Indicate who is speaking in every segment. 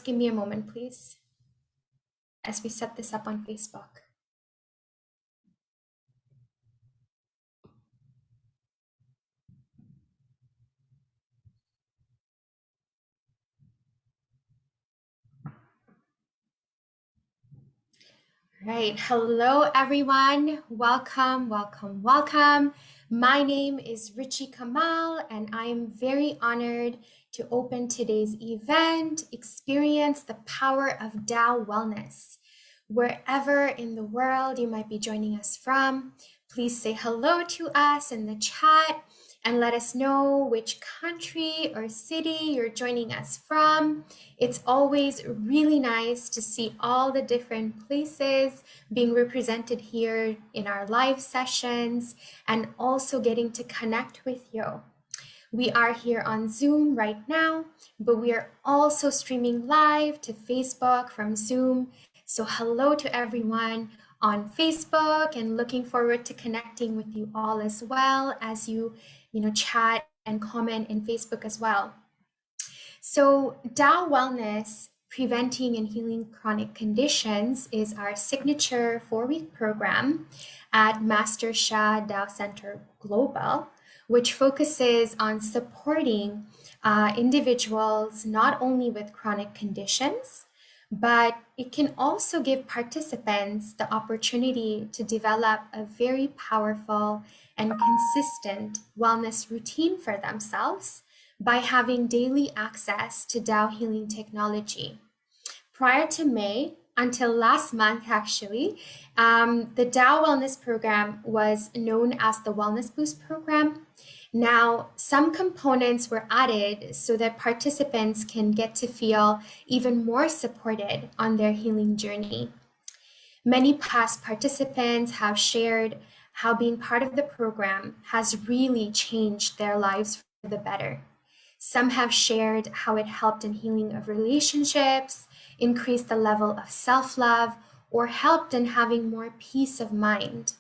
Speaker 1: Give me a moment, please, as we set this up on Facebook. Right. Hello, everyone. Welcome, welcome, welcome. My name is Richie Kamal, and I am very honored to open today's event, Experience the Power of Tao Wellness. Wherever in the world you might be joining us from, please say hello to us in the chat and let us know which country or city you're joining us from. It's always really nice to see all the different places being represented here in our live sessions and also getting to connect with you. We are here on Zoom right now, but we are also streaming live to Facebook from Zoom. So hello to everyone on Facebook, and looking forward to connecting with you all as well as you chat and comment in Facebook as well. So Tao Wellness, Preventing and Healing Chronic Conditions, is our signature 4-week program at Master Sha Tao Center Global, which focuses on supporting individuals not only with chronic conditions, but it can also give participants the opportunity to develop a very powerful and consistent wellness routine for themselves by having daily access to Tao healing technology. Prior to May, until last month actually, the Tao Wellness Program was known as the Wellness Boost Program. Now, some components were added so that participants can get to feel even more supported on their healing journey. Many past participants have shared how being part of the program has really changed their lives for the better. Some have shared how it helped in healing of relationships, increased the level of self-love, or helped in having more peace of mind.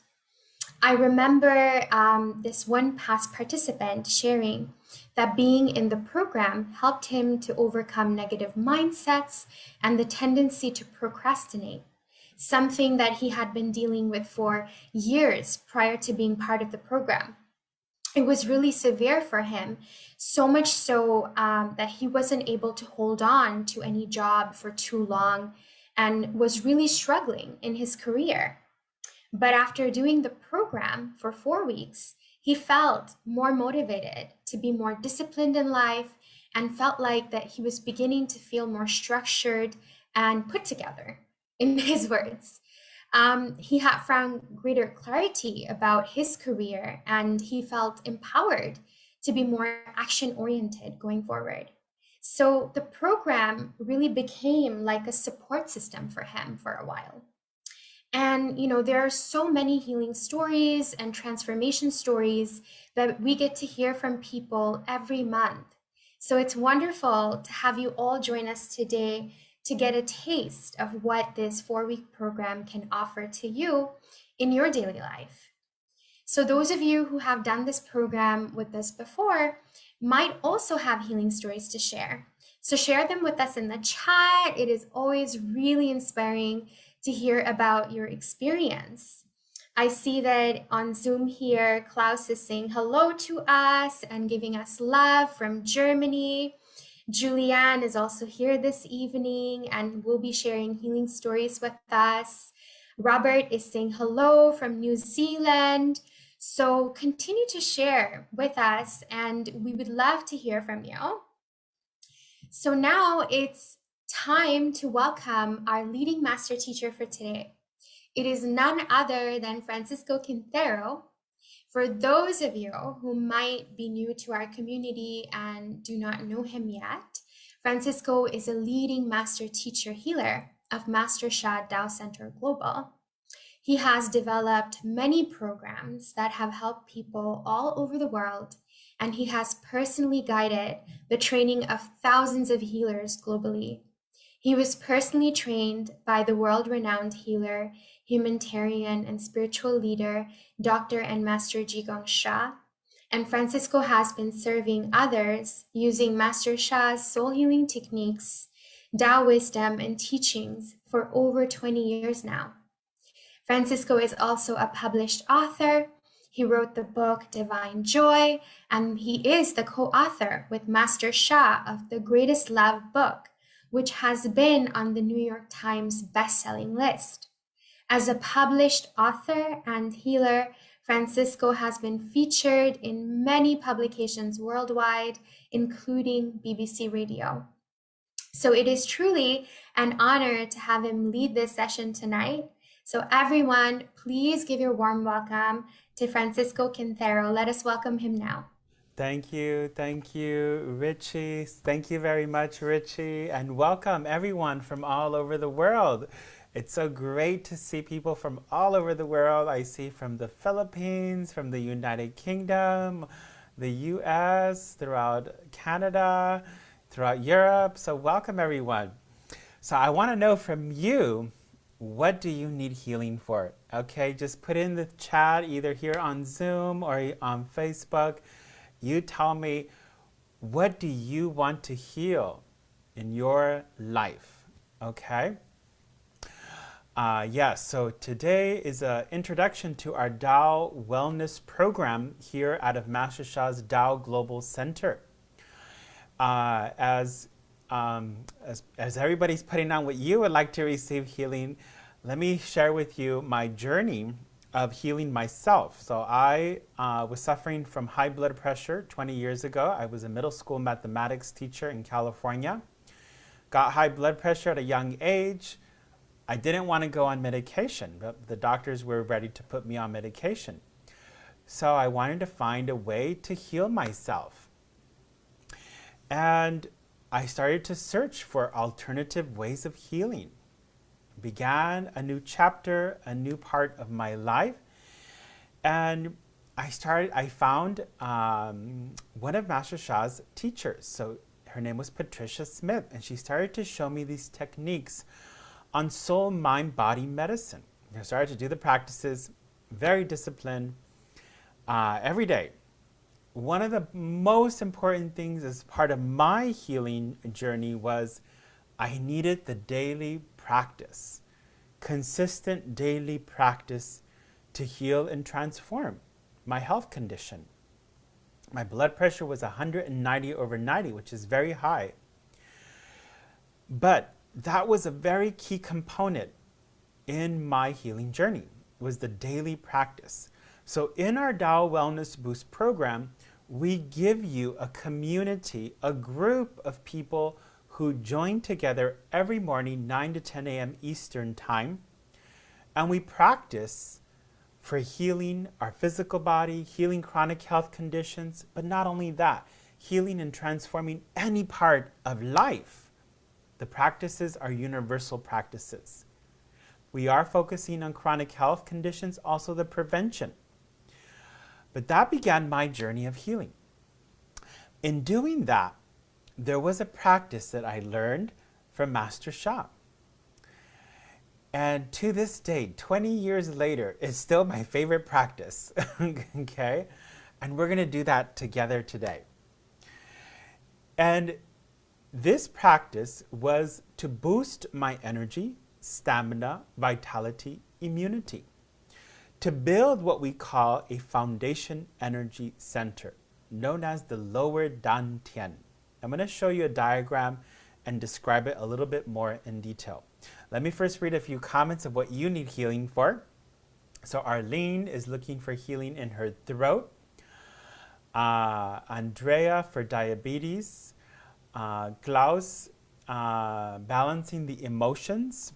Speaker 1: I remember this one past participant sharing that being in the program helped him to overcome negative mindsets and the tendency to procrastinate, something that he had been dealing with for years prior to being part of the program. It was really severe for him, so much so that he wasn't able to hold on to any job for too long and was really struggling in his career. But after doing the program for 4 weeks, he felt more motivated to be more disciplined in life and felt like that he was beginning to feel more structured and put together, in his words. He had found greater clarity about his career, and he felt empowered to be more action-oriented going forward. So the program really became like a support system for him for a while. And, there are so many healing stories and transformation stories that we get to hear from people every month. So it's wonderful to have you all join us today to get a taste of what this 4-week program can offer to you in your daily life. So those of you who have done this program with us before might also have healing stories to share. So share them with us in the chat. It is always really inspiring to hear about your experience. I see that on Zoom here, Klaus is saying hello to us and giving us love from Germany. Julianne is also here this evening and will be sharing healing stories with us. Robert is saying hello from New Zealand. So continue to share with us and we would love to hear from you. So now it's time to welcome our leading master teacher for today. It is none other than Francisco Quintero. For those of you who might be new to our community and do not know him yet, Francisco is a leading master teacher healer of Master Sha Tao Center Global. He has developed many programs that have helped people all over the world, and he has personally guided the training of thousands of healers globally. He was personally trained by the world-renowned healer, humanitarian, and spiritual leader, Dr. and Master Jigong Sha, and Francisco has been serving others using Master Sha's soul healing techniques Tao wisdom and teachings for over 20 years now. Francisco is also a published author. He wrote the book Divine Joy, and he is the co-author with Master Sha of The Greatest Love book, which has been on the New York Times best-selling list. As a published author and healer, Francisco has been featured in many publications worldwide, including BBC Radio. So it is truly an honor to have him lead this session tonight. So everyone, please give your warm welcome to Francisco Quintero. Let us welcome him now.
Speaker 2: Thank you, Richie. Thank you very much, Richie, and welcome everyone from all over the world. It's so great to see people from all over the world. I see from the Philippines, from the United Kingdom, the US, throughout Canada, throughout Europe. So welcome everyone. So I want to know from you, what do you need healing for? Okay, just put in the chat either here on Zoom or on Facebook. You tell me, what do you want to heal in your life? Okay? Yes, so today is an introduction to our Tao Wellness program here out of Master Sha's Tao Global Center. As everybody's putting on what you would like to receive healing, let me share with you my journey of healing myself. So I was suffering from high blood pressure 20 years ago. I was a middle school mathematics teacher in California. Got high blood pressure at a young age. I didn't want to go on medication, but the doctors were ready to put me on medication. So I wanted to find a way to heal myself. And I started to search for alternative ways of healing. Began a new chapter, a new part of my life. And I found one of Master Sha's teachers. So her name was Patricia Smith, and she started to show me these techniques on soul, mind, body medicine. I started to do the practices, very disciplined, every day. One of the most important things as part of my healing journey was I needed the daily practice, consistent daily practice to heal and transform my health condition. My blood pressure was 190/90, which is very high. But that was a very key component in my healing journey, was the daily practice. So in our Tao Wellness Boost program, we give you a community, a group of people who join together every morning, 9 to 10 a.m. Eastern Time, and we practice for healing our physical body, healing chronic health conditions, but not only that, healing and transforming any part of life. The practices are universal practices. We are focusing on chronic health conditions, also the prevention. But that began my journey of healing. In doing that, there was a practice that I learned from Master Sha. And to this day, 20 years later, it's still my favorite practice. Okay? And we're going to do that together today. And this practice was to boost my energy, stamina, vitality, immunity, to build what we call a foundation energy center, known as the lower dantian. I'm going to show you a diagram and describe it a little bit more in detail. Let me first read a few comments of what you need healing for. So Arlene is looking for healing in her throat. Andrea for diabetes. Klaus, balancing the emotions.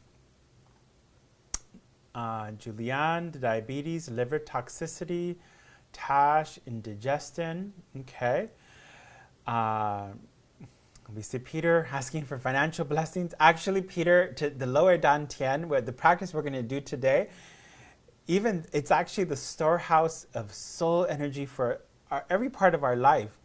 Speaker 2: Julianne, diabetes, liver toxicity. Tash, indigestion. Okay. We see Peter asking for financial blessings. Actually, Peter, to the lower dantian, where the practice we're going to do today, it's actually the storehouse of soul energy for every part of our life.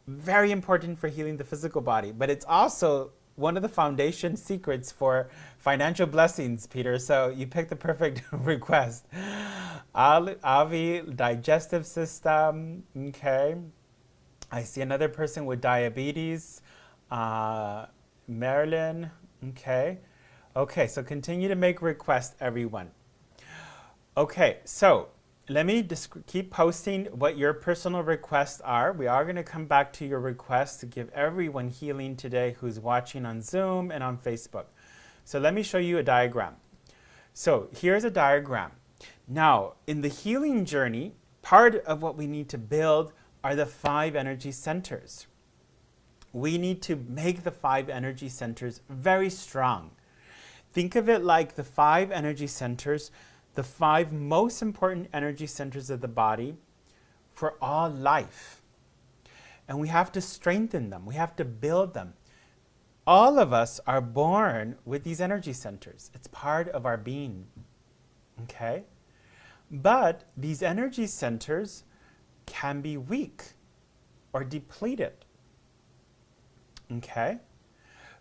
Speaker 2: Very important for healing the physical body, but it's also one of the foundation secrets for financial blessings, Peter. So you picked the perfect request. Avi, digestive system. Okay. I see another person with diabetes. Marilyn. Okay. Okay, so continue to make requests, everyone. Okay, so let me just keep posting what your personal requests are. We are going to come back to your requests to give everyone healing today who's watching on Zoom and on Facebook. So let me show you a diagram. So here's a diagram. Now, in the healing journey, part of what we need to build are the 5 energy centers. We need to make the 5 energy centers very strong. Think of it like the 5 energy centers, the 5 most important energy centers of the body for all life. And we have to strengthen them. We have to build them. All of us are born with these energy centers. It's part of our being. Okay? But these energy centers can be weak or depleted. Okay?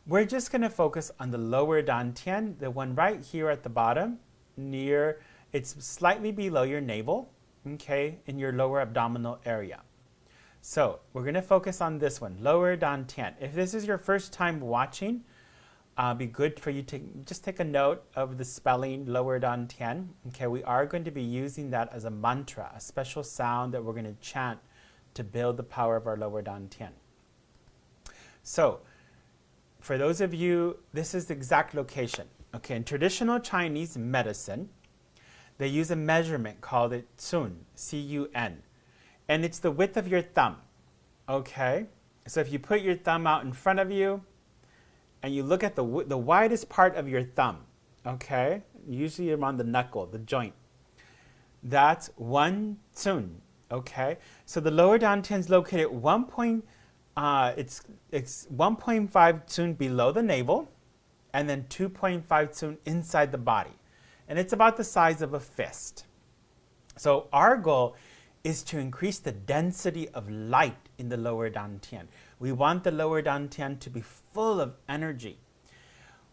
Speaker 2: We're just going to focus on the lower dantian, the one right here at the bottom, near, it's slightly below your navel, okay, in your lower abdominal area. So we're going to focus on this one, lower dantian. If this is your first time watching, be good for you to just take a note of the spelling lower dantian. Okay, we are going to be using that as a mantra, a special sound that we're going to chant to build the power of our lower dantian. So, for those of you, this is the exact location. Okay, in traditional Chinese medicine, they use a measurement called it Cun, C-U-N. And it's the width of your thumb. Okay? So if you put your thumb out in front of you and you look at the widest part of your thumb, okay? Usually around the knuckle, the joint. That's 1 Cun, okay? So the lower dantian is located it's 1.5 Cun below the navel and then 2.5 Cun inside the body. And it's about the size of a fist. So our goal is to increase the density of light in the lower dantian. We want the lower dantian to be full of energy.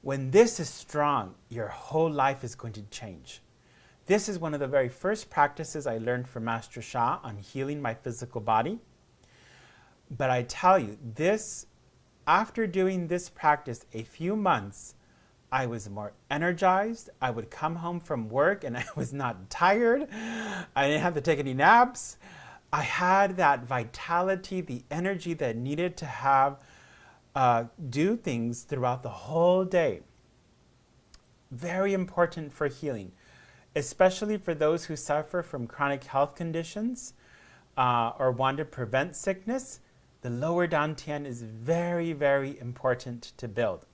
Speaker 2: When this is strong, your whole life is going to change. This is one of the very first practices I learned from Master Sha on healing my physical body. But I tell you, after doing this practice a few months, I was more energized. I would come home from work and I was not tired. I didn't have to take any naps. I had that vitality, the energy that I needed to have do things throughout the whole day. Very important for healing, especially for those who suffer from chronic health conditions or want to prevent sickness. The lower dantian is very, very important to build.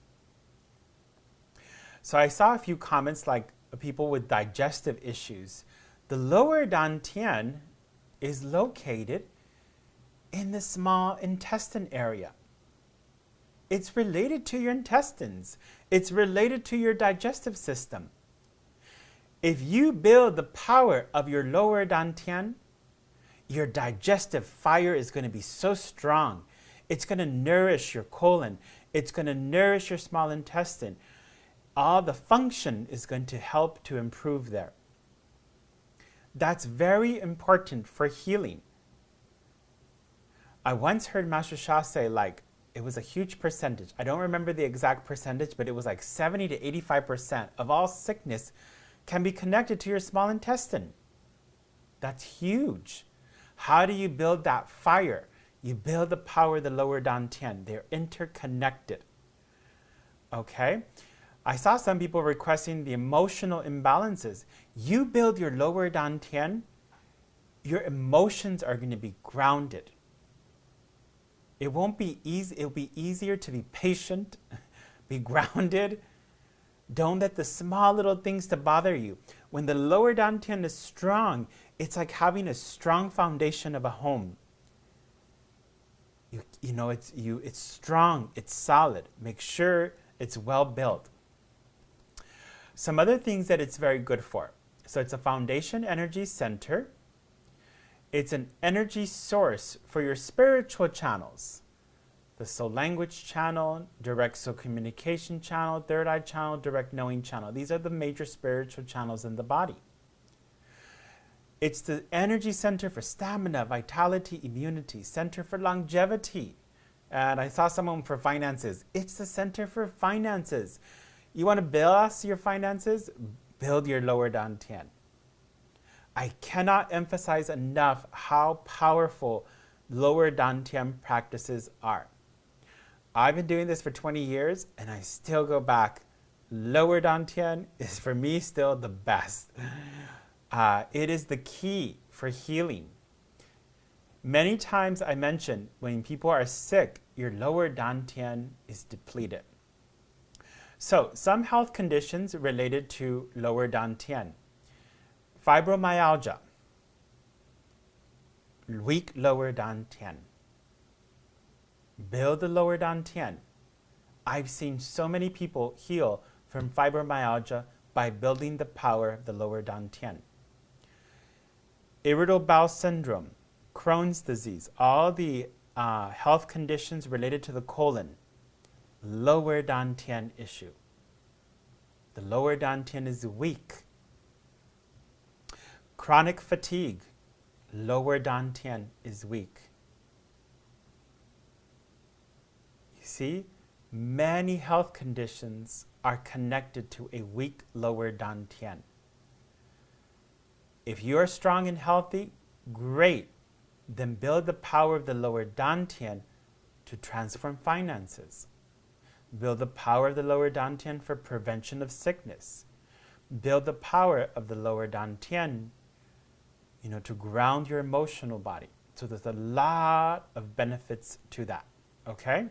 Speaker 2: So I saw a few comments like people with digestive issues. The lower dantian is located in the small intestine area. It's related to your intestines. It's related to your digestive system. If you build the power of your lower dantian, your digestive fire is going to be so strong. It's going to nourish your colon. It's going to nourish your small intestine. All the function is going to help to improve there. That's very important for healing. I once heard Master Sha say, it was a huge percentage. I don't remember the exact percentage, but it was like 70 to 85% of all sickness can be connected to your small intestine. That's huge. How do you build that fire? You build the power of the lower dantian. They're interconnected. Okay? I saw some people requesting the emotional imbalances. You build your lower dantian, your emotions are going to be grounded. It won't be easy. It'll be easier to be patient, be grounded. Don't let the small little things to bother you. When the lower dantian is strong, it's like having a strong foundation of a home. It's strong, it's solid. Make sure it's well built. Some other things that it's very good for. So it's a foundation energy center. It's an energy source for your spiritual channels. The soul language channel, direct soul communication channel, third eye channel, direct knowing channel. These are the major spiritual channels in the body. It's the energy center for stamina, vitality, immunity, center for longevity. And I saw someone for finances. It's the center for finances. You want to build your finances? Build your lower dantian. I cannot emphasize enough how powerful lower dantian practices are. I've been doing this for 20 years and I still go back. Lower dantian is for me still the best. It is the key for healing. Many times I mention when people are sick, your lower dantian is depleted. So some health conditions related to lower dantian. Fibromyalgia, weak lower dantian. Build the lower dantian. I've seen so many people heal from fibromyalgia by building the power of the lower dantian. Irritable bowel syndrome, Crohn's disease, all the health conditions related to the colon, lower dantian issue. The lower dantian is weak. Chronic fatigue, lower dantian is weak. You see, many health conditions are connected to a weak lower dantian. If you are strong and healthy, great. Then build the power of the lower dantian to transform finances. Build the power of the lower dantian for prevention of sickness. Build the power of the lower dantian, to ground your emotional body. So there's a lot of benefits to that, okay?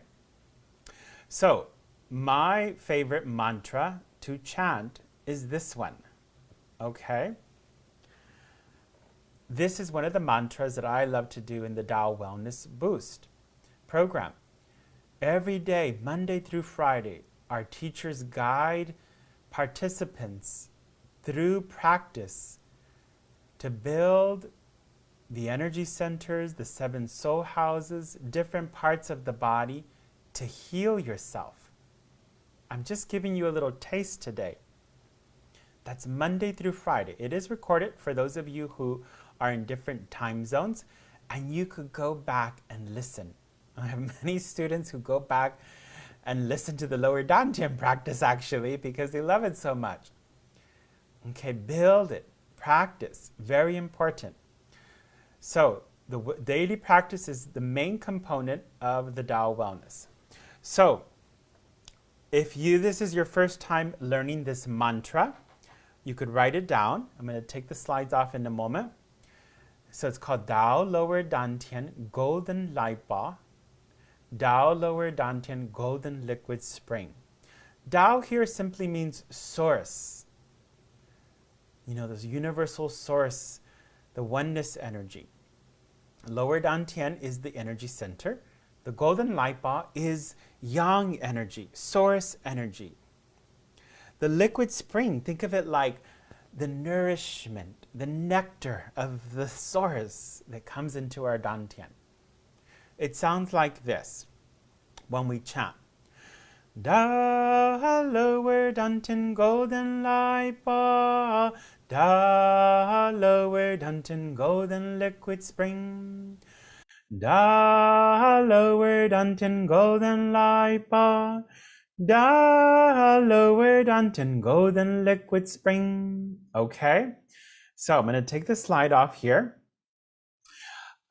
Speaker 2: So my favorite mantra to chant is this one, okay? This is one of the mantras that I love to do in the Tao Wellness Boost program. Every day, Monday through Friday, our teachers guide participants through practice to build the energy centers, the 7 soul houses, different parts of the body to heal yourself. I'm just giving you a little taste today. That's Monday through Friday. It is recorded for those of you who are in different time zones, and you could go back and listen. I have many students who go back and listen to the lower dantian practice actually because they love it so much. Okay, build it, practice, very important. So the daily practice is the main component of the Tao Wellness. So if this is your first time learning this mantra, you could write it down. I'm going to take the slides off in a moment. So it's called Tao Lower Dantian Golden Light Ball. Tao Lower Dantian Golden Liquid Spring. Tao here simply means source. This universal source, the oneness energy. Lower dantian is the energy center. The golden light ball is yang energy, source energy. The liquid spring, think of it like the nourishment, the nectar of the source that comes into our dantian. It sounds like this when we chant. Da lower dantian golden light ball, da lower dantian golden liquid spring, da lower dantian golden light ball, da lower dantian golden liquid spring. Okay, so I'm going to take the slide off here.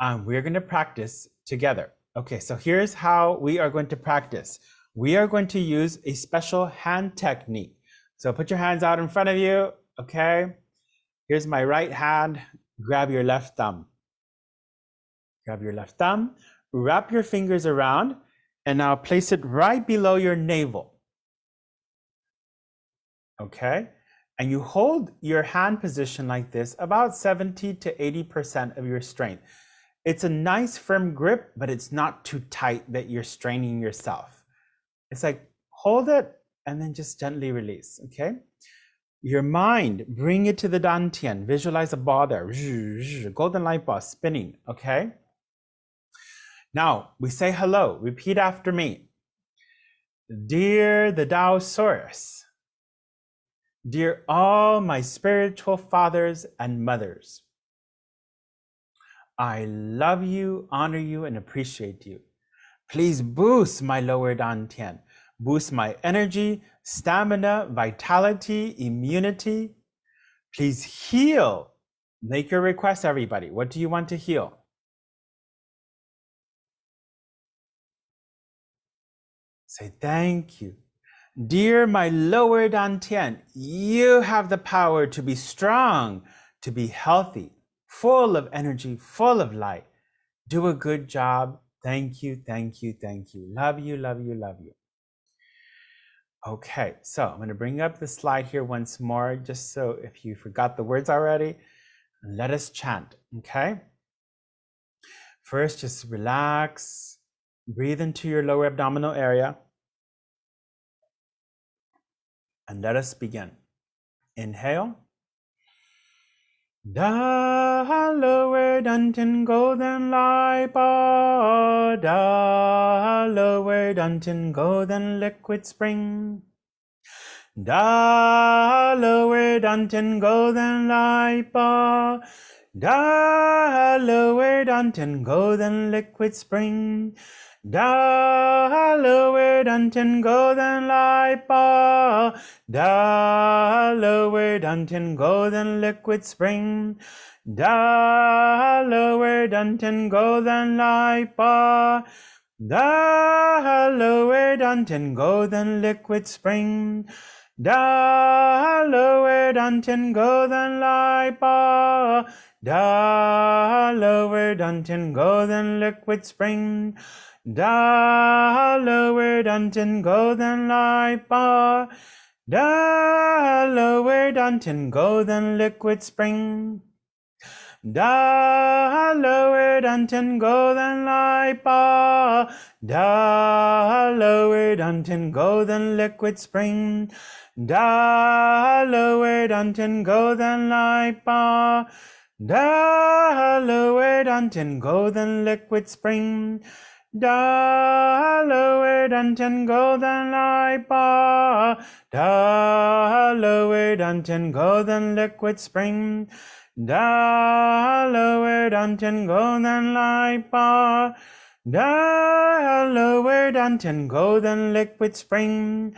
Speaker 2: We're going to practice together. Okay, so here's how we are going to practice. We are going to use a special hand technique. So put your hands out in front of you, okay? Here's my right hand. Grab your left thumb. Grab your left thumb, wrap your fingers around, and now place it right below your navel. Okay? And you hold your hand position like this, about 70 to 80% of your strength. It's a nice firm grip, but it's not too tight that you're straining yourself. It's like hold it and then just gently release, okay? Your mind, bring it to the dantian. Visualize a ball there, golden light ball spinning, okay? Now we say hello. Repeat after me. Dear the Tao Source, dear all my spiritual fathers and mothers, I love you, honor you, and appreciate you. Please boost my lower dantian. Boost my energy, stamina, vitality, immunity. Please heal. Make your request, everybody. What do you want to heal? Say thank you. Dear my lower dantian, you have the power to be strong, to be healthy, full of energy, full of light. Do a good job. Thank you, thank you, thank you. Love you, love you, love you. Okay, so I'm going to bring up the slide here once more, just so if you forgot the words already, let us chant, okay? First, just relax, breathe into your lower abdominal area, and let us begin. Inhale. Da lower dantian golden light bar, da lower dantian golden liquid spring. Da lower dantian golden light bar, da lower dantian golden liquid spring. Da lower dantian golden light bar, da lower dantian golden liquid spring. Da lower dantian golden light bar, da lower dantian golden liquid spring. Da lower dantian golden light bar, da lower dantian golden liquid spring. Da lower dantian golden light bar, da lower dantian golden liquid spring. Da lower dantian golden light bar, da lower dantian golden liquid spring. Da lower dantian golden light bar, da lower dantian golden liquid spring. Da lower dantian golden light bar, da lower dantian golden liquid spring. Da lower dantian golden light bar, da lower dantian golden liquid spring.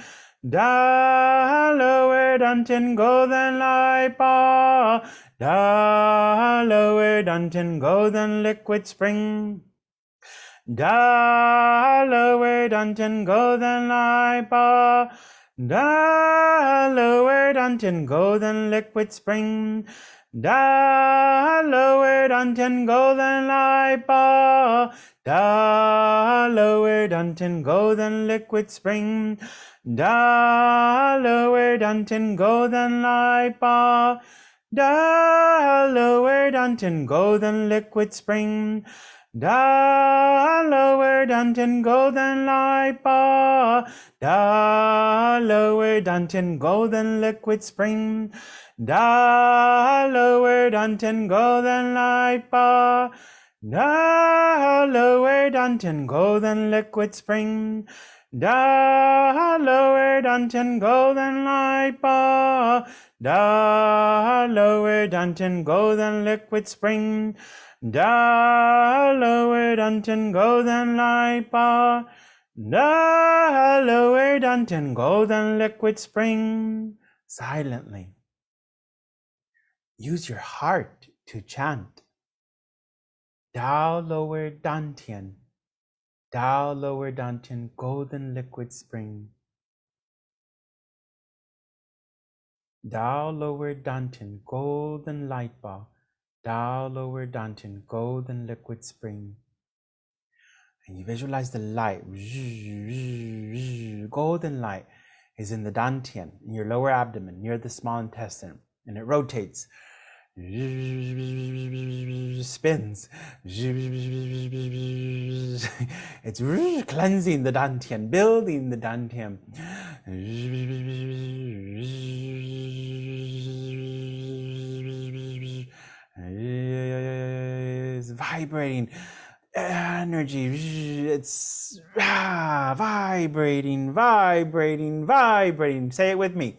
Speaker 2: Da lower dantian golden light bar, da lower dantian golden liquid spring. Da lower dantian golden light bar, da lower dantian golden liquid spring. Da lower dantian golden light bar, da lower dantian golden liquid spring. Da lower dantian golden light bar, da lower dantian golden liquid spring. Da lower dantian golden light bar, da lower dantian golden liquid spring. Da lower dantian golden light bar, da lower dantian golden liquid spring. Da lower dantian golden light bar, da lower dantian golden liquid spring. Da lower dantian golden light bar, da lower dantian golden liquid spring. Silently. Use your heart to chant. Tao lower dantian, Tao lower dantian golden liquid spring. Tao lower dantian golden light bar, Tao lower dantian golden liquid spring. And you visualize the light, golden light is in the dantian, in your lower abdomen, near the small intestine, and it rotates, spins. It's cleansing the dantian, building the dantian. It's vibrating energy. It's vibrating, vibrating, vibrating. Say it with me.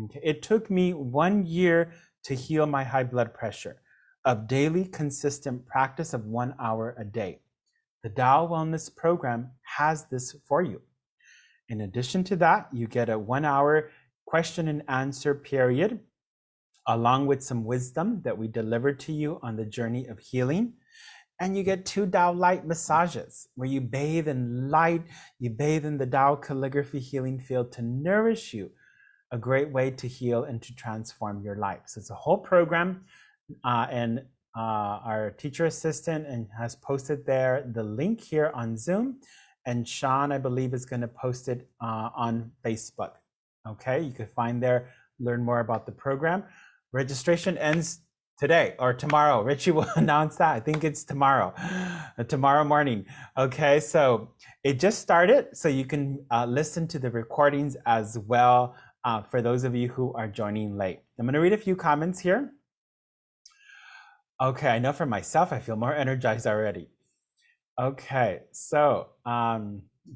Speaker 2: Okay. It took me 1 year to heal my high blood pressure of daily consistent practice of 1 hour a day. The Tao Wellness program has this for you. In addition to that, you get a 1 hour question and answer period, along with some wisdom that we deliver to you on the journey of healing. And you get 2 Tao light massages where you bathe in light, you bathe in the Tao Calligraphy Healing Field to nourish you, a great way to heal and to transform your life. So it's a whole program, and our teacher assistant and has posted there the link here on Zoom, and Sean, I believe, is going to post it on Facebook. Okay, you can find there, learn more about the program. Registration ends today or tomorrow. Richie will announce that. I think it's tomorrow morning. Okay, so it just started, so you can listen to the recordings as well for those of you who are joining late. I'm going to read a few comments here. Okay, I know for myself, I feel more energized already. Okay, so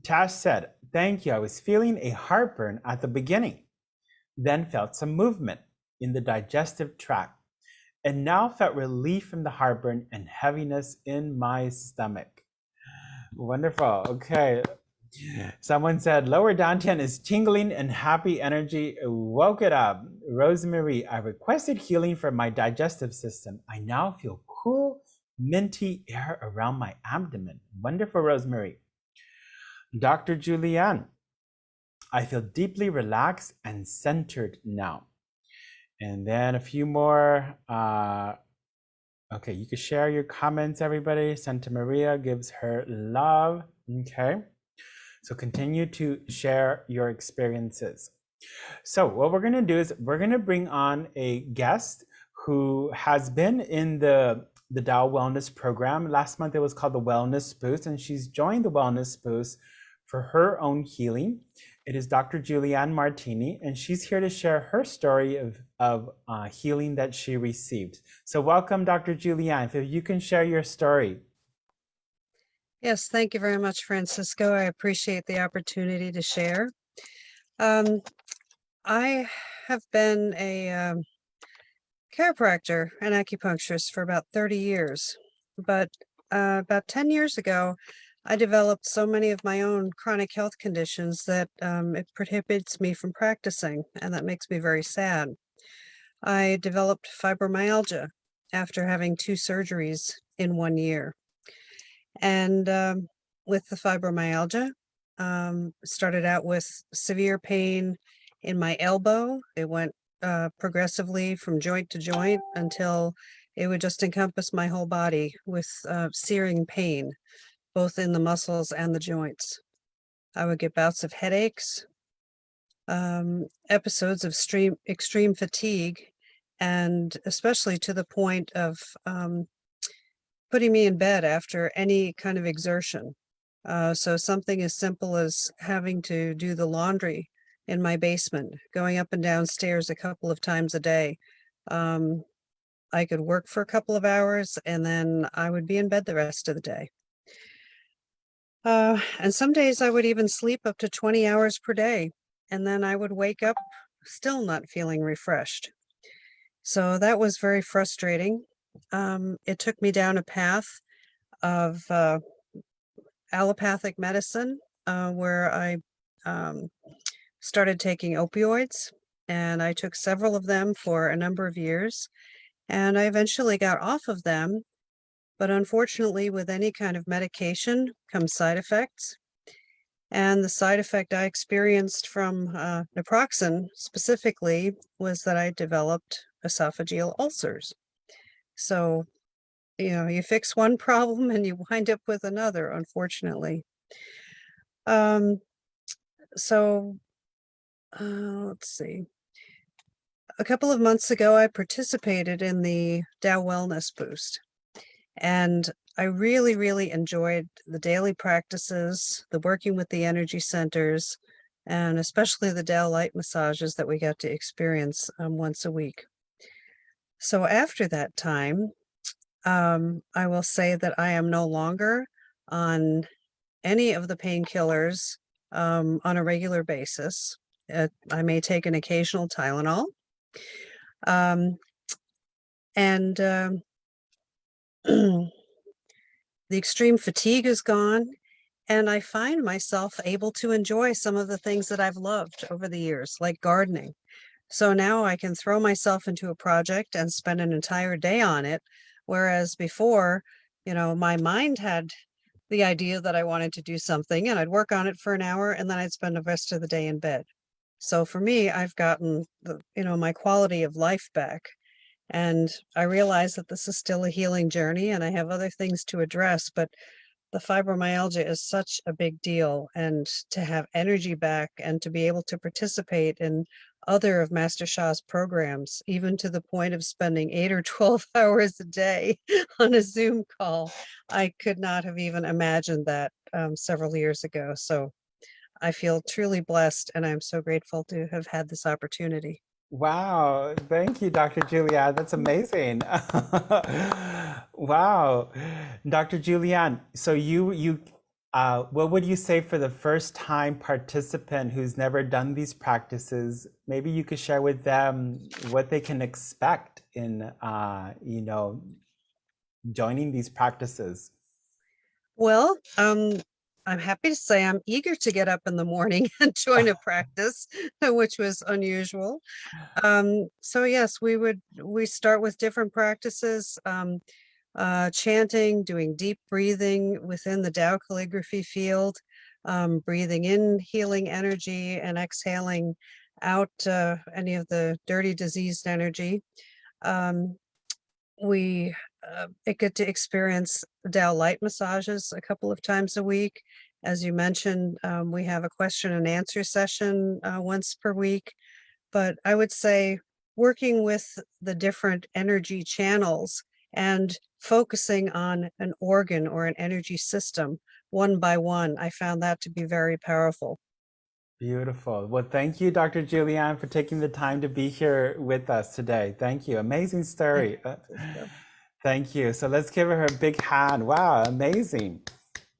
Speaker 2: Tash said, thank you. I was feeling a heartburn at the beginning, then felt some movement in the digestive tract, and now felt relief from the heartburn and heaviness in my stomach. Wonderful. Okay. Someone said lower dantian is tingling and happy energy. Woke it up. Rosemary, I requested healing for my digestive system. I now feel cool, minty air around my abdomen. Wonderful, Rosemary. Dr. Julianne, I feel deeply relaxed and centered now. And then a few more. Okay, you can share your comments, everybody. Santa Maria gives her love. Okay. So continue to share your experiences. So what we're going to do is we're going to bring on a guest who has been in the Tao Wellness program. Last month it was called the Wellness Boost, and she's joined the Wellness Boost for her own healing. It is Dr. Julianne Martini, and she's here to share her story of healing that she received. So welcome, Dr. Julianne. If you can share your story.
Speaker 3: Yes, thank you very much, Francisco. I appreciate the opportunity to share. I have been a chiropractor and acupuncturist for about 30 years, but about 10 years ago, I developed so many of my own chronic health conditions that it prohibits me from practicing, and that makes me very sad. I developed fibromyalgia after having 2 surgeries in 1 year. And with the fibromyalgia, started out with severe pain in my elbow. It went progressively from joint to joint until it would just encompass my whole body with searing pain, both in the muscles and the joints. I would get bouts of headaches, episodes of extreme fatigue, and especially to the point of putting me in bed after any kind of exertion. So something as simple as having to do the laundry in my basement, going up and down stairs a couple of times a day. I could work for a couple of hours and then I would be in bed the rest of the day. And some days I would even sleep up to 20 hours per day, and then I would wake up still not feeling refreshed. So that was very frustrating. It took me down a path of allopathic medicine, where I started taking opioids, and I took several of them for a number of years, and I eventually got off of them. But unfortunately, with any kind of medication comes side effects. And the side effect I experienced from naproxen specifically was that I developed esophageal ulcers. So, you fix one problem and you wind up with another, unfortunately. Let's see. A couple of months ago, I participated in the Tao Wellness Boost, and I really, really enjoyed the daily practices, the working with the energy centers, and especially the Tao light massages that we got to experience once a week. So after that time, I will say that I am no longer on any of the painkillers on a regular basis. I may take an occasional Tylenol. Um, and the extreme fatigue is gone. And I find myself able to enjoy some of the things that I've loved over the years, like gardening. So now I can throw myself into a project and spend an entire day on it. Whereas before, my mind had the idea that I wanted to do something and I'd work on it for an hour and then I'd spend the rest of the day in bed. So for me, I've gotten my quality of life back. And I realize that this is still a healing journey and I have other things to address, but the fibromyalgia is such a big deal. And to have energy back and to be able to participate in other of Master Sha's programs, even to the point of spending 8 or 12 hours a day on a Zoom call, I could not have even imagined that several years ago. So I feel truly blessed and I'm so grateful to have had this opportunity.
Speaker 2: Wow, thank you, Dr. Julianne. That's amazing. Wow. Dr. Julianne, so what would you say for the first time participant who's never done these practices? Maybe you could share with them what they can expect in, joining these practices.
Speaker 3: Well, I'm happy to say I'm eager to get up in the morning and join a practice, which was unusual. So yes, we start with different practices, chanting, doing deep breathing within the Tao Calligraphy Field, breathing in healing energy and exhaling out any of the dirty, diseased energy. Um, we get to experience Tao light massages a couple of times a week. As you mentioned, we have a question and answer session once per week. But I would say working with the different energy channels and focusing on an organ or an energy system one by one, I found that to be very powerful.
Speaker 2: Beautiful. Well, thank you, Dr. Julianne, for taking the time to be here with us today. Thank you. Amazing story. Thank you. So let's give her a big hand. Wow, amazing.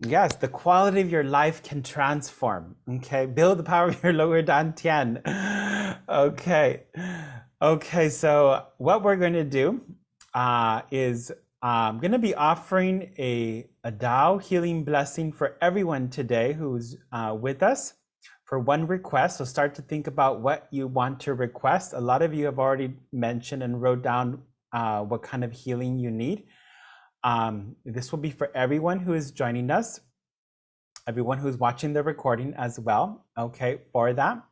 Speaker 2: Yes, the quality of your life can transform. Okay, build the power of your lower dantian. Okay, okay. So what we're going to do is I'm going to be offering a Tao healing blessing for everyone today who's with us for one request. So start to think about what you want to request. A lot of you have already mentioned and wrote down what kind of healing you need. This will be for everyone who is joining us, everyone who's watching the recording as well. Okay, for that,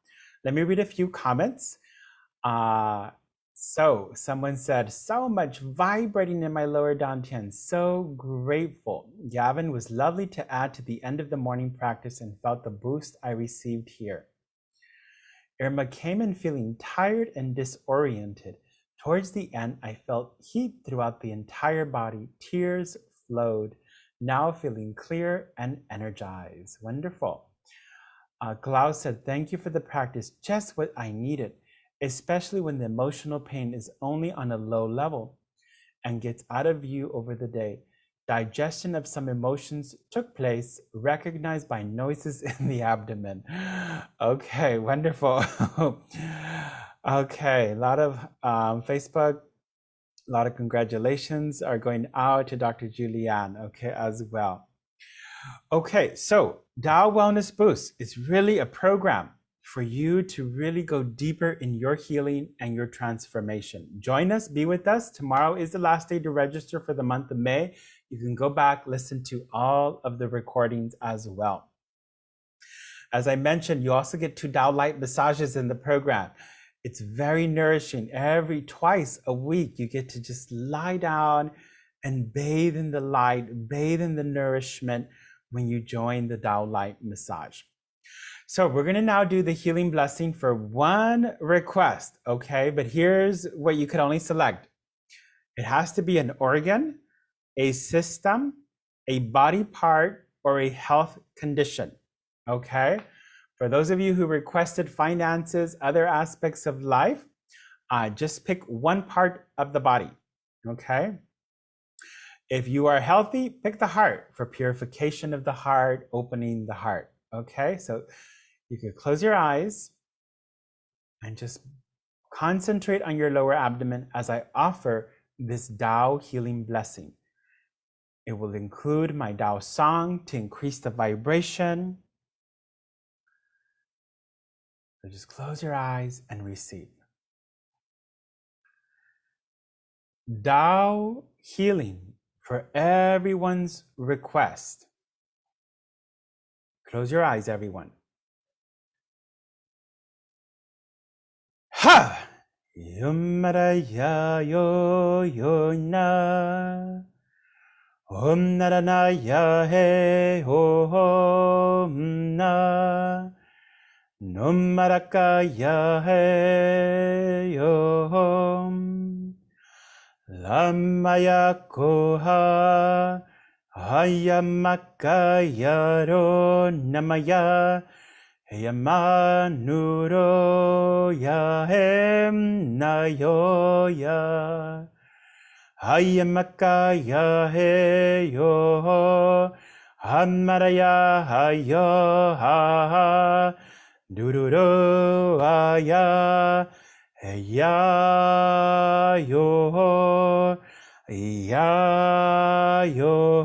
Speaker 2: let me read a few comments. So someone said, so much vibrating in my lower dantian, so grateful. Gavin, was lovely to add to the end of the morning practice and felt the boost I received here. Irma came in feeling tired and disoriented. Towards the end, I felt heat throughout the entire body. Tears flowed. Now feeling clear and energized. Wonderful. Klaus said, thank you for the practice. Just what I needed, especially when the emotional pain is only on a low level and gets out of view over the day. Digestion of some emotions took place, recognized by noises in the abdomen. Okay, wonderful. Okay, a lot of Facebook, a lot of congratulations are going out to Dr. Julianne, okay, as well. Okay, so Tao Wellness Boost is really a program for you to really go deeper in your healing and your transformation. Join us, be with us. Tomorrow is the last day to register for the month of May. You can go back, listen to all of the recordings as well. As I mentioned, you also get 2 Tao light massages in the program. It's very nourishing. Twice a week, you get to just lie down and bathe in the light, bathe in the nourishment when you join the Tao light massage. So we're going to now do the healing blessing for one request, okay? But here's what you could only select. It has to be an organ, a system, a body part, or a health condition, okay? For those of you who requested finances, other aspects of life, just pick one part of the body, okay? If you are healthy, pick the heart for purification of the heart, opening the heart, okay? So you could close your eyes and just concentrate on your lower abdomen as I offer this Tao healing blessing. It will include my Tao song to increase the vibration. So just close your eyes and receive. Tao healing for everyone's request. Close your eyes, everyone. Ha! Yummaraya yo yo na. Om naranaya he ho na. Nummarakaya he yo. Lamaya koha. Hayamakaya ro namaya. Yamanuro yahem nayoya Hayamakaya heyo Hamaraya hayo ha Dururo aya Heya yo Ya yo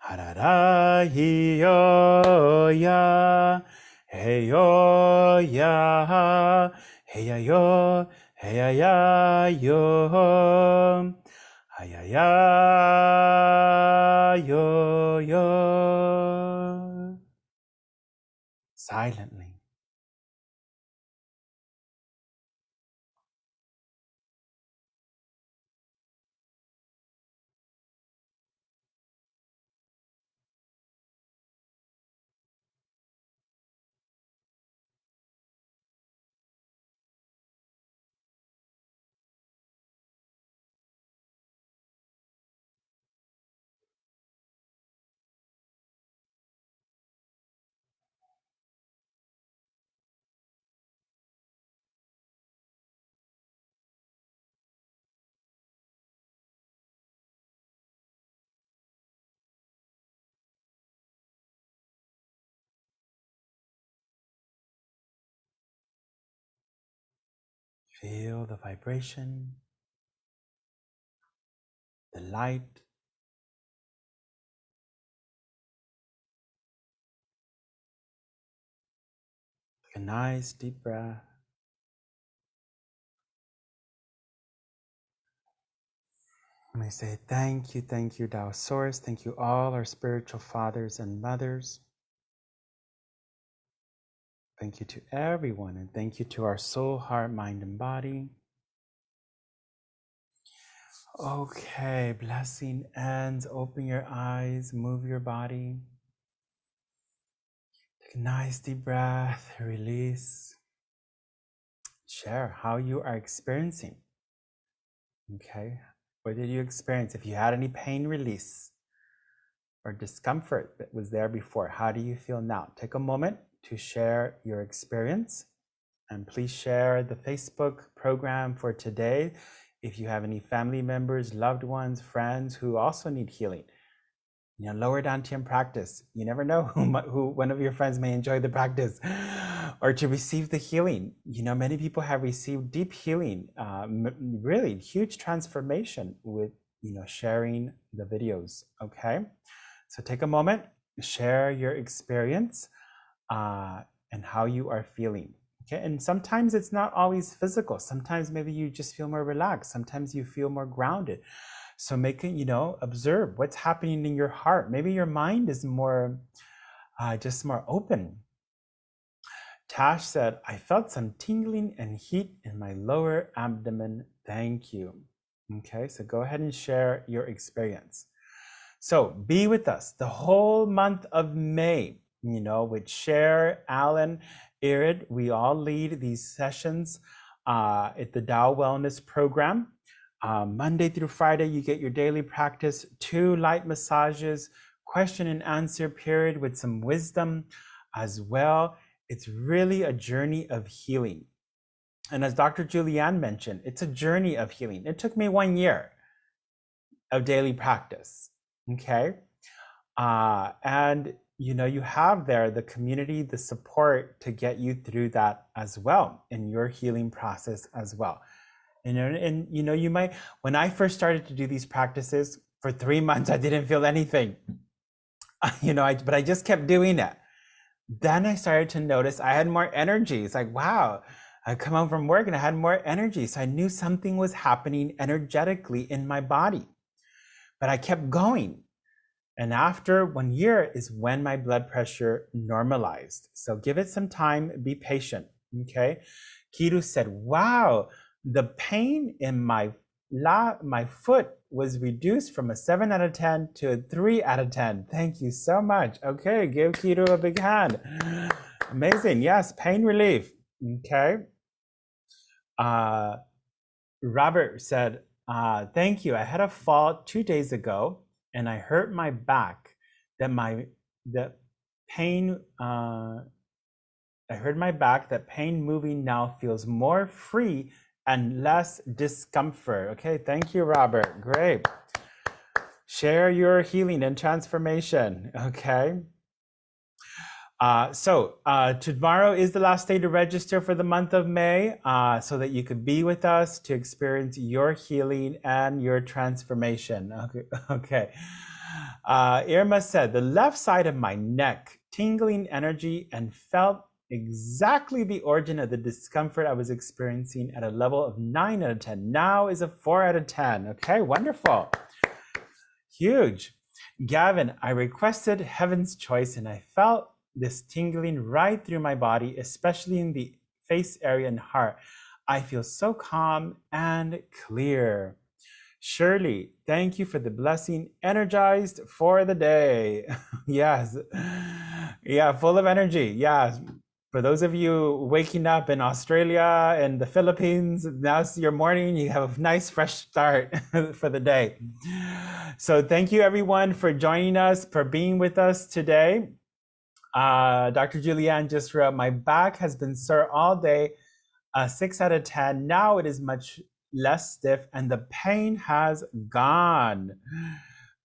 Speaker 2: Harara hiyo ya heyo ya heya yo heya ya yo heya ya yo. Silently. Feel the vibration, the light. Take a nice deep breath. And we say thank you, Tao Source. Thank you all our spiritual fathers and mothers. Thank you to everyone, and thank you to our soul, heart, mind, and body. Okay, blessing ends. Open your eyes, move your body. Take a nice deep breath, release. Share how you are experiencing. Okay, what did you experience? If you had any pain, release, or discomfort that was there before, how do you feel now? Take a moment to share your experience, and please share the Facebook program for today. If you have any family members, loved ones, friends who also need healing, lower dantian practice. You never know who one of your friends may enjoy the practice or to receive the healing. Many people have received deep healing, really huge transformation with, sharing the videos. Okay. So take a moment, share your experience and how you are feeling. Okay, and sometimes it's not always physical. Sometimes maybe you just feel more relaxed. Sometimes you feel more grounded. So observe what's happening in your heart. Maybe your mind is more, just more open. Tash said, I felt some tingling and heat in my lower abdomen. Thank you. Okay, so go ahead and share your experience. So be with us the whole month of May, with Cher, Alan, Irid. We all lead these sessions at the Tao Wellness program. Monday through Friday, you get your daily practice, 2 light massages, question and answer period with some wisdom as well. It's really a journey of healing. And as Dr. Julianne mentioned, it's a journey of healing. It took me 1 year of daily practice. Okay. And you have there the community, the support to get you through that as well in your healing process as well. And you might, when I first started to do these practices for 3 months, I didn't feel anything, but I just kept doing it. Then I started to notice I had more energy. It's like, wow, I come home from work and I had more energy. So I knew something was happening energetically in my body, but I kept going. And after 1 year is when my blood pressure normalized. So give it some time, be patient, okay? Kiru said, wow, the pain in my foot was reduced from a 7 out of 10 to a 3 out of 10. Thank you so much. Okay, give Kiru a big hand. Amazing, yes, pain relief, okay? Robert said, thank you. I had a fall 2 days ago and I hurt my back. The pain, I heard my back, that pain moving now feels more free and less discomfort. Okay, thank you, Robert. Great. Share your healing and transformation. Okay. So tomorrow is the last day to register for the month of May, so that you could be with us to experience your healing and your transformation. Okay. Irma said, the left side of my neck, tingling energy, and felt exactly the origin of the discomfort I was experiencing at a level of 9 out of 10. Now is a 4 out of 10. Okay, wonderful. Huge. Gavin, I requested Heaven's Choice and I felt this tingling right through my body, especially in the face area and heart. I feel so calm and clear. Shirley, thank you for the blessing. Energized for the day. Yes. Yeah, full of energy. Yeah. For those of you waking up in Australia and the Philippines, now's your morning. You have a nice fresh start for the day. So thank you everyone for joining us, for being with us today. Dr. Julianne just wrote, my back has been sore all day, 6 out of 10. Now it is much less stiff and the pain has gone.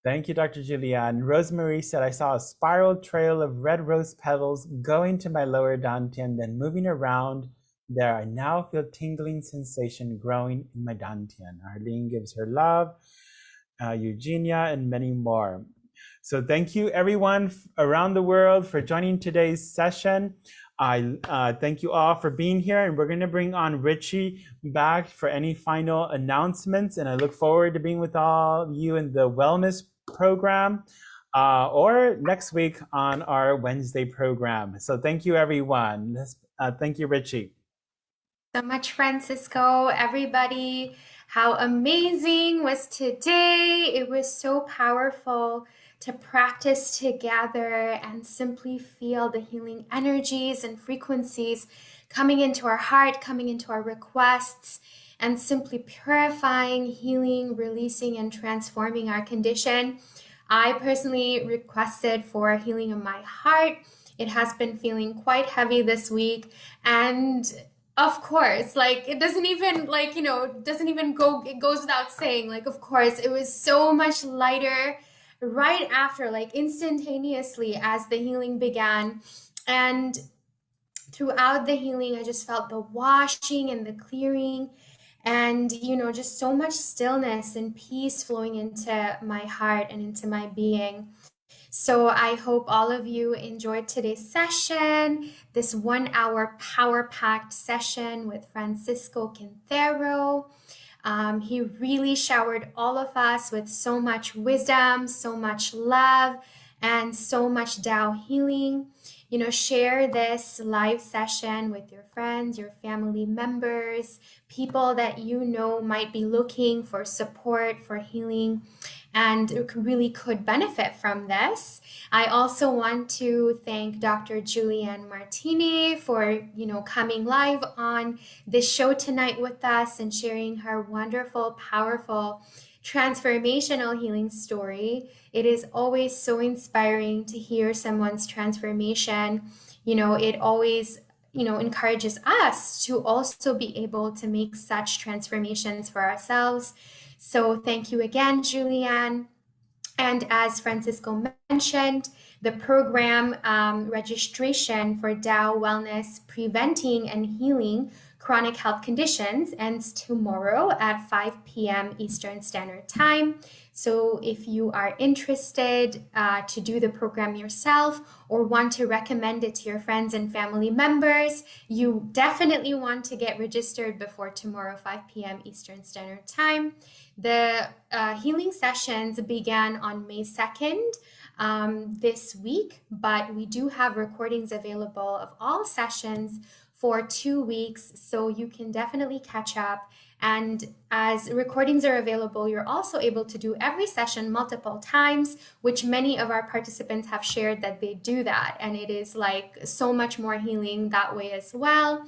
Speaker 2: Thank you, Dr. Julianne. Rosemary said, I saw a spiral trail of red rose petals going to my lower dantian, then moving around there. I now feel tingling sensation growing in my dantian. Arlene gives her love, Eugenia, and many more. So thank you everyone around the world for joining today's session. I thank you all for being here, and we're going to bring on Richie back for any final announcements, and I look forward to being with all of you in the wellness program or next week on our Wednesday program. So thank you everyone. Thank you, Richie.
Speaker 1: So much, Francisco. Everybody, how amazing was today. It was so powerful to practice together and simply feel the healing energies and frequencies coming into our heart, coming into our requests, and simply purifying, healing, releasing, and transforming our condition. I personally requested for healing of my heart. It has been feeling quite heavy this week, and of course, like it doesn't even it goes without saying, like, of course, it was so much lighter right after, like instantaneously as the healing began. And throughout the healing, I just felt the washing and the clearing and, just so much stillness and peace flowing into my heart and into my being. So I hope all of you enjoyed today's session, this 1 hour power-packed session with Francisco Quintero. He really showered all of us with so much wisdom, so much love, and so much Tao healing. Share this live session with your friends, your family members, people that might be looking for support, for healing, and really could benefit from this. I also want to thank Dr. Julianne Martini for, coming live on this show tonight with us and sharing her wonderful, powerful, transformational healing story. It is always so inspiring to hear someone's transformation. It always encourages us to also be able to make such transformations for ourselves. So thank you again, Julianne. And as Francisco mentioned, the program registration for Tao Wellness Preventing and Healing Chronic Health Conditions ends tomorrow at 5 p.m. Eastern Standard Time. So if you are interested to do the program yourself or want to recommend it to your friends and family members, you definitely want to get registered before tomorrow, 5 p.m. Eastern Standard Time. The healing sessions began on May 2nd this week, but we do have recordings available of all sessions for 2 weeks, so you can definitely catch up. And as recordings are available, you're also able to do every session multiple times, which many of our participants have shared that they do that. And it is like so much more healing that way as well.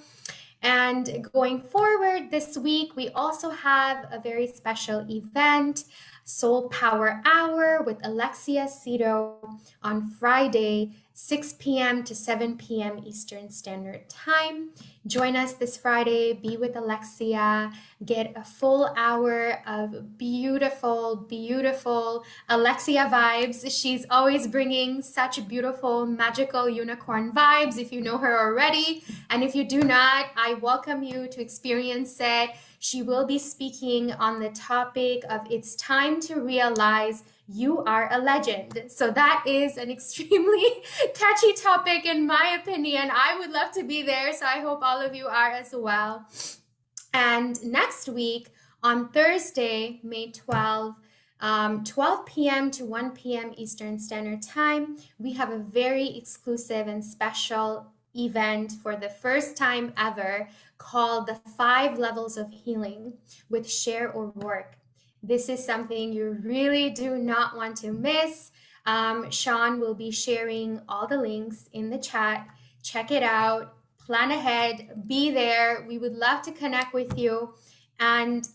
Speaker 1: And going forward this week, we also have a very special event, Soul Power Hour with Alexia Cito on Friday, 6 p.m. to 7 p.m. Eastern Standard Time. Join us this Friday, be with Alexia, get a full hour of beautiful, beautiful Alexia vibes. She's always bringing such beautiful, magical unicorn vibes if you know her already. And if you do not, I welcome you to experience it. She will be speaking on the topic of it's time to realize you are a legend. So that is an extremely catchy topic in my opinion. I would love to be there, so I hope all of you are as well. And next week on Thursday, May 12th, 12 p.m. to 1 p.m. Eastern Standard Time, we have a very exclusive and special event for the first time ever called the 5 Levels of Healing with Cher O'Rourke. This is something you really do not want to miss. Sean will be sharing all the links in the chat. Check it out. Plan ahead. Be there. We would love to connect with you. And,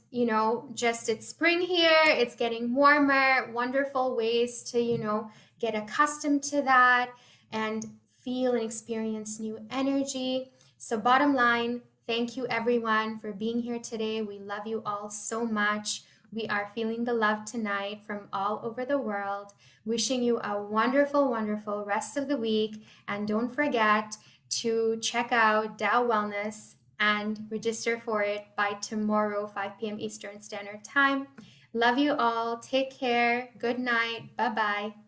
Speaker 1: just it's spring here. It's getting warmer. Wonderful ways to, get accustomed to that and feel and experience new energy. So bottom line, thank you everyone for being here today. We love you all so much. We are feeling the love tonight from all over the world. Wishing you a wonderful, wonderful rest of the week. And don't forget to check out Tao Wellness and register for it by tomorrow, 5 p.m. Eastern Standard Time. Love you all. Take care. Good night. Bye-bye.